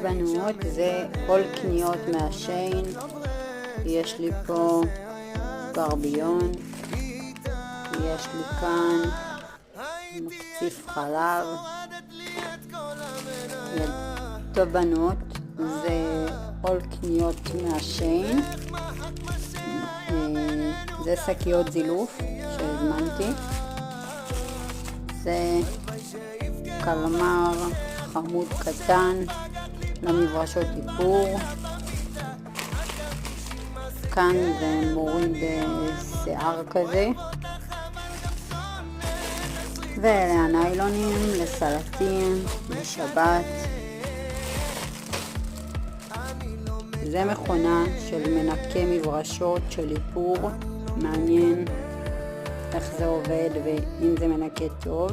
טוב בנות, זה כל קניות מהשיין. יש לי פה גרביון, יש לי כאן מקציף חלב. טוב בנות, זה כל קניות מהשיין. זה שקיות זילוף שהזמנתי. זה קלמר חמוד קטן למברשות איפור. כאן זה מוריד שיער כזה. ואלה הניילונים לסלטים לשבת. זה מכונה של מנקה מברשות של איפור. מעניין איך זה עובד ואם זה מנקה טוב.